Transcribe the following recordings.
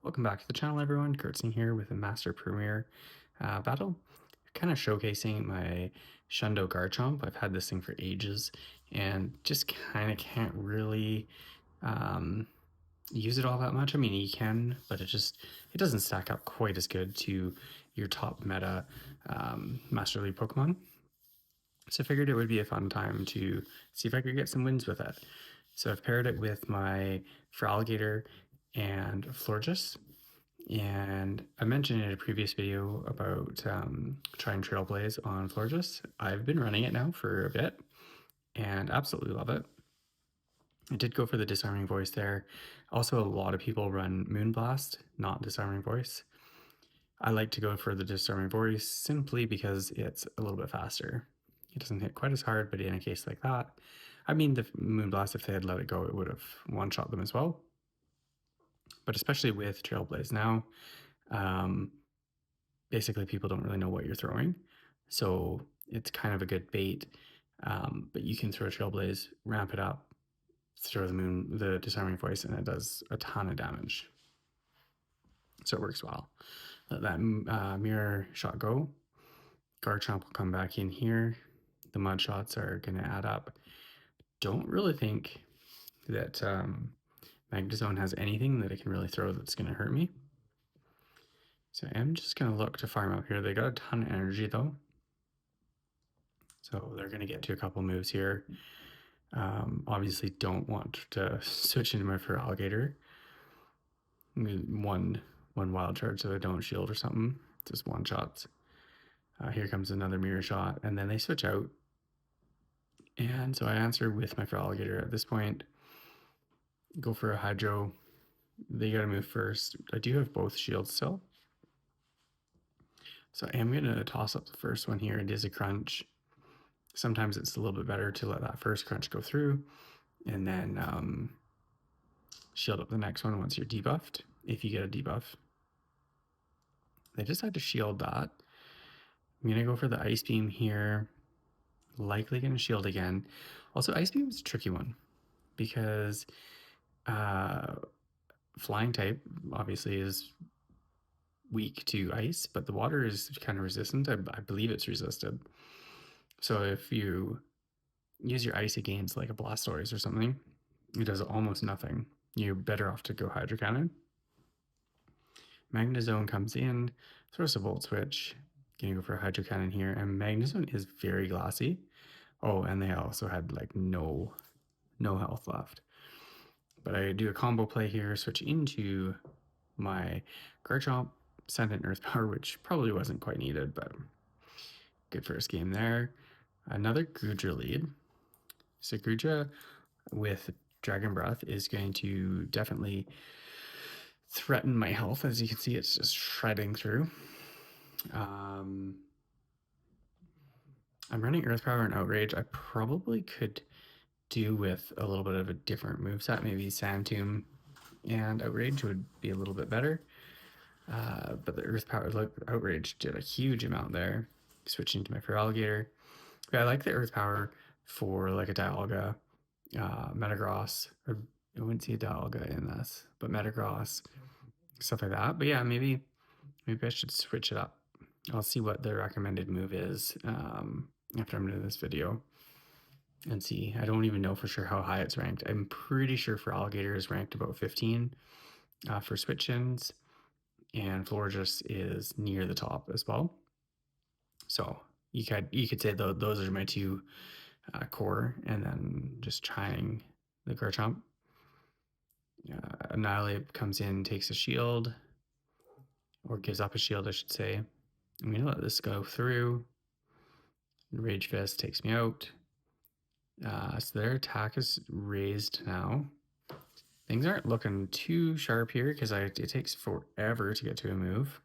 Welcome back to the channel, everyone. Kurtzing here with a Master Premier battle. Kind of showcasing my Shundo Garchomp. I've had this thing for ages and just kind of can't really um, use it all that much. I mean, you can, but it doesn't stack up quite as good to your top meta Master League Pokemon. So I figured it would be a fun time to see if I could get some wins with it. So I've paired it with my Feraligatr and Florges. And I mentioned in a previous video about trying Trailblaze on Florges. I've been running it now for a bit and absolutely love it. I did go for the Disarming Voice there. Also, a lot of people run Moonblast, not Disarming Voice. I like to go for the Disarming Voice simply because it's a little bit faster. It doesn't hit quite as hard, but in a case like that, I mean, the Moonblast, if they had let it go, it would have one-shot them as well. But especially with Trailblaze now, um, basically people don't really know what you're throwing. So it's kind of a good bait. But you can throw Trailblaze, ramp it up, throw the Disarming Voice, and it does a ton of damage. So it works well. Let that mirror shot go. Garchomp will come back in here. The mud shots are going to add up. Don't really think that Magnezone has anything that it can really throw that's going to hurt me. So I'm just going to look to farm up here. They got a ton of energy though. So they're going to get to a couple moves here. Obviously don't want to switch into my Feraligatr. One wild charge so I don't shield or something. Just one shots. Here comes another mirror shot, and then they switch out. And so I answer with my Feraligatr at this point. Go for a Hydro. They gotta move first. I do have both shields still. So I am gonna toss up the first one here. It is a crunch. Sometimes it's a little bit better to let that first crunch go through and then shield up the next one once you're debuffed, if you get a debuff. They decide to shield that. I'm gonna go for the Ice Beam here. Likely gonna shield again. Also, Ice Beam is a tricky one because flying type obviously is weak to ice, but the water is kind of resistant. I believe it's resisted. So if you use your ice against like a Blastoise or something, it does almost nothing. You're better off to go Hydro Cannon. Magnezone comes in, throws a Volt Switch. Gonna go for a Hydro Cannon here, and Magnezone is very glassy. Oh, and they also had like no health left. But I do a combo play here, switch into my Garchomp, send an Earth Power, which probably wasn't quite needed, but good first game there. Another Goodra lead. So Goodra with Dragon Breath is going to definitely threaten my health. As you can see, it's just shredding through. I'm running Earth Power and Outrage. I probably could do with a little bit of a different moveset. Maybe Sand Tomb and Outrage would be a little bit better. But the Earth Power Outrage did a huge amount there. Switching to my Feraligatr. But I like the Earth Power for like a Dialga, Metagross, or I wouldn't see a Dialga in this, but Metagross, stuff like that. But yeah, maybe I should switch it up. I'll see what the recommended move is after I'm doing this video and see. I don't even know for sure how high it's ranked. I'm pretty sure Feraligatr is ranked about 15 for switch-ins, and Florges is near the top as well. So you could say those are my two core, and then just trying the Garchomp. Annihilate comes in, takes a shield, or gives up a shield, I should say. I'm gonna let this go through. Rage Fist takes me out. So their attack is raised now. Things aren't looking too sharp here because it takes forever to get to a move.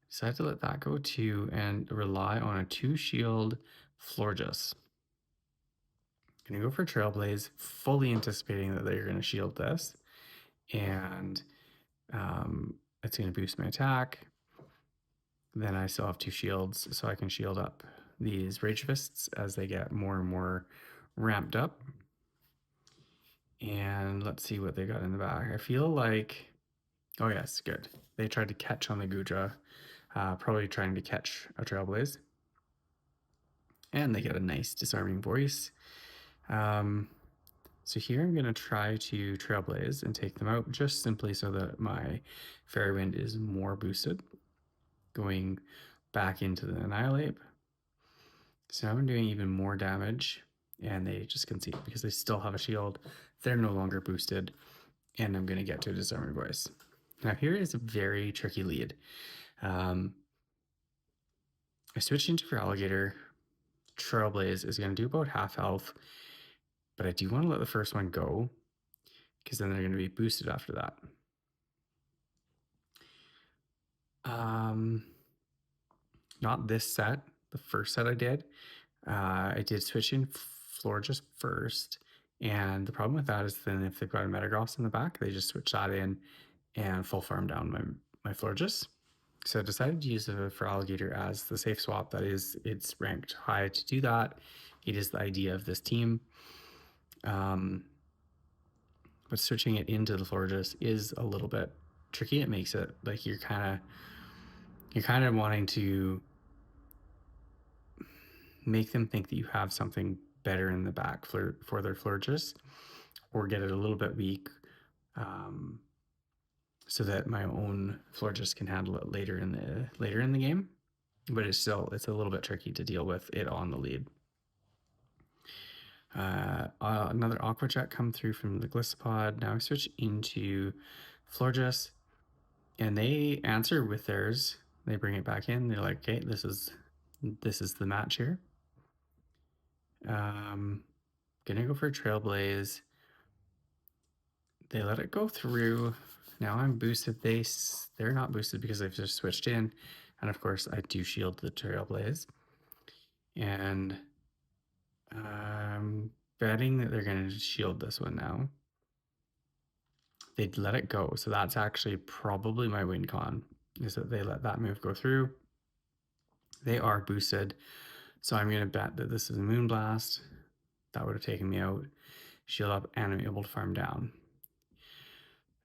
Decided to let that go too and rely on a 2-shield Florges. Gonna go for Trailblaze, fully anticipating that they're gonna shield this, and it's gonna boost my attack. Then I still have 2 shields, so I can shield up these Rage Fists as they get more and more ramped up. And let's see what they got in the back. I feel like, oh yes, good. They tried to catch on the Gudra, probably trying to catch a Trailblaze. And they get a nice disarming voice. So here I'm going to try to Trailblaze and take them out just simply so that my Fairy Wind is more boosted. Going back into the Annihilate. So now I'm doing even more damage and they just concede because they still have a shield. They're no longer boosted and I'm going to get to a Disarming Voice. Now here is a very tricky lead. I switched into for Alligator. Trailblaze is going to do about half health, but I do want to let the first one go because then they're going to be boosted after that. Not this set, the first set I did. I did switch in Florges first, and the problem with that is then if they've got a Metagross in the back, they just switch that in and full farm down my Florges. So I decided to use it for Alligator as the safe swap. That is, it's ranked high to do that. It is the idea of this team. But switching it into the Florges is a little bit tricky. It makes it like you're kind of wanting to make them think that you have something better in the back for their Florges, or get it a little bit weak, so that my own Florges can handle it later in the game. But it's a little bit tricky to deal with it on the lead. Another Aqua Jet come through from the Gliscopod. Now I switch into Florges, and they answer with theirs. They bring it back in. They're like, okay, this is the match here. Gonna go for a Trailblaze. They let it go through. Now I'm boosted. They're not boosted because they've just switched in. And of course I do shield the Trailblaze. And I'm betting that they're gonna shield this one now. They'd let it go. So that's actually probably my win con, is that they let that move go through. They are boosted. So I'm gonna bet that this is a Moonblast. That would have taken me out. Shield up and I'm able to farm down.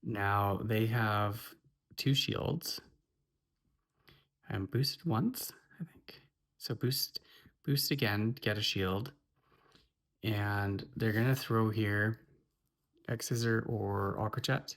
Now they have 2 shields. I'm boosted once, I think. So boost again, get a shield. And they're gonna throw here X-Scissor or Aqua Jet.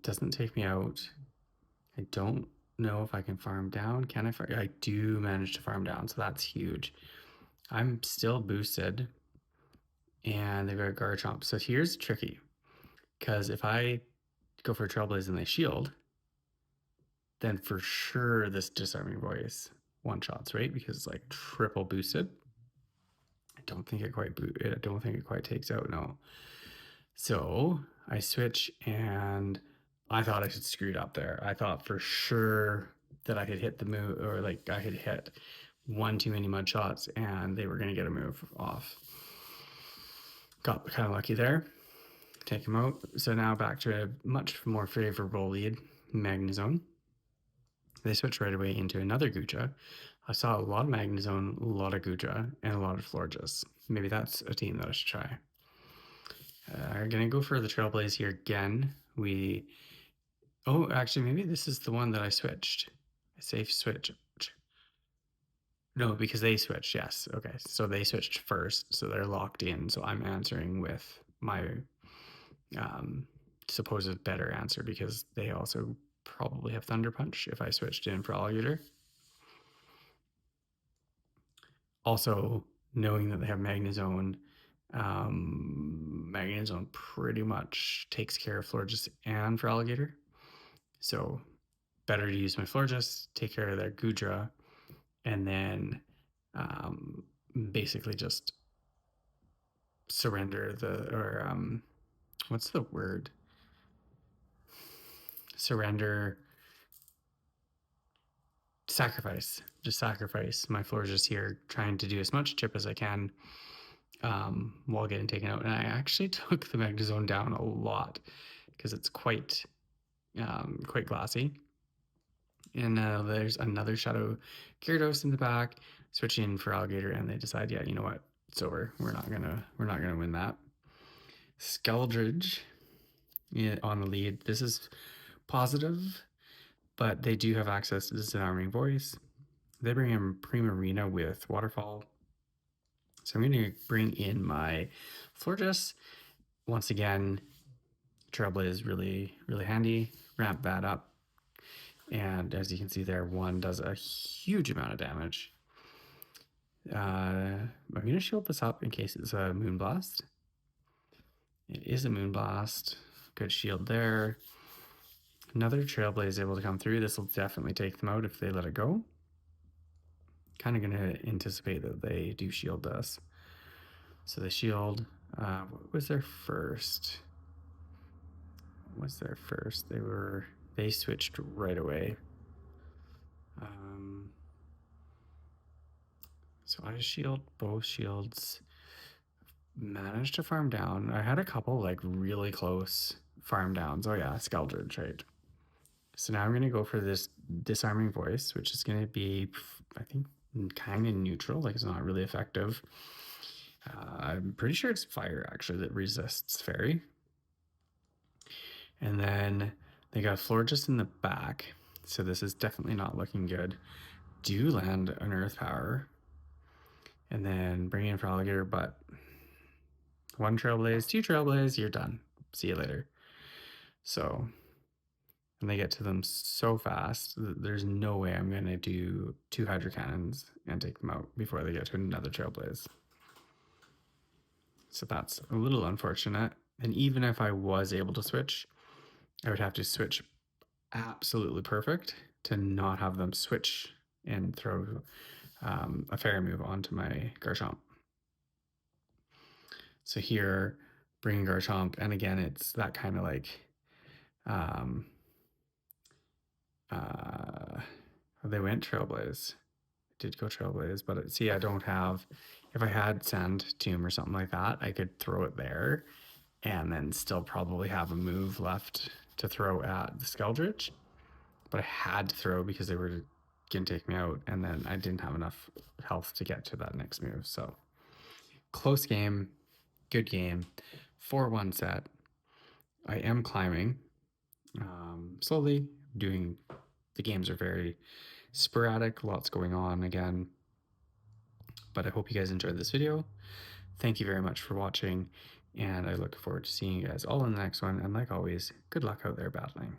Doesn't take me out. I don't know if I can farm down. Can I farm? I do manage to farm down, so that's huge. I'm still boosted. And they've got a Garchomp. So here's tricky. Because if I go for a Trailblaze and they shield, then for sure this Disarming Voice one-shots, right? Because it's like triple boosted. I don't think it quite takes out, no. So I switch and I thought I had screwed up there. I thought for sure that I had hit the move, or like I had hit one too many mud shots and they were going to get a move off. Got kind of lucky there. Take him out. So now back to a much more favorable lead, Magnezone. They switched right away into another Guja. I saw a lot of Magnezone, a lot of Guja, and a lot of Florges. Maybe that's a team that I should try. I'm gonna go for the Trailblaze here again. Oh, actually, maybe this is the one that I switched. A safe switch. No, because they switched, yes. Okay, so they switched first, so they're locked in. So I'm answering with my supposed better answer because they also probably have Thunder Punch if I switched in for Alligator. Also, knowing that they have Magnezone, Magnezone pretty much takes care of Florges and for Alligator. So better to use my Florges, take care of their Gudra, and then basically just surrender what's the word? Surrender, sacrifice. Just sacrifice my Florges here, trying to do as much chip as I can while getting taken out. And I actually took the Magnezone down a lot because it's quite glassy. And there's another Shadow Gyarados in the back, switching in for Alligator, and they decide, yeah, you know what, it's over. We're not gonna win that. Skeldridge on the lead. This is positive, but they do have access to Disarming Voice. They bring in Primarina with Waterfall. So I'm going to bring in my Florges. Once again, Trailblaze is really, really handy. Ramp that up. And as you can see there, one does a huge amount of damage. I'm going to shield this up in case it's a Moonblast. It is a Moonblast. Good shield there. Another Trailblaze able to come through. This will definitely take them out if they let it go. Kind of going to anticipate that they do shield us. So the shield, what was their first? They switched right away. So I shield, both shields. Managed to farm down. I had a couple like really close farm downs. Oh yeah, Skeldridge, right? So now I'm gonna go for this Disarming Voice, which is gonna be, I think, kind of neutral. Like it's not really effective. I'm pretty sure it's fire actually that resists fairy. And then they got Florges in the back, so this is definitely not looking good. Do land an Earth Power, and then bring in for Alligator, but one Trailblaze, two Trailblaze, you're done. See you later. So, and they get to them so fast that there's no way I'm gonna do two Hydro Cannons and take them out before they get to another Trailblaze. So that's a little unfortunate. And even if I was able to switch, I would have to switch absolutely perfect to not have them switch and throw a fairy move onto my Garchomp. So here, bringing Garchomp, and again, it's that kind of like, they went Trailblaze. Did go Trailblaze, but see, I don't have, if I had Sand Tomb or something like that, I could throw it there and then still probably have a move left to throw at the Skeldridge. But I had to throw because they were going to take me out, and then I didn't have enough health to get to that next move. So close game, good game, 4-1 set. I am climbing slowly. The games are very sporadic, lots going on again. But I hope you guys enjoyed this video. Thank you very much for watching, and I look forward to seeing you guys all in the next one. And like always, good luck out there battling.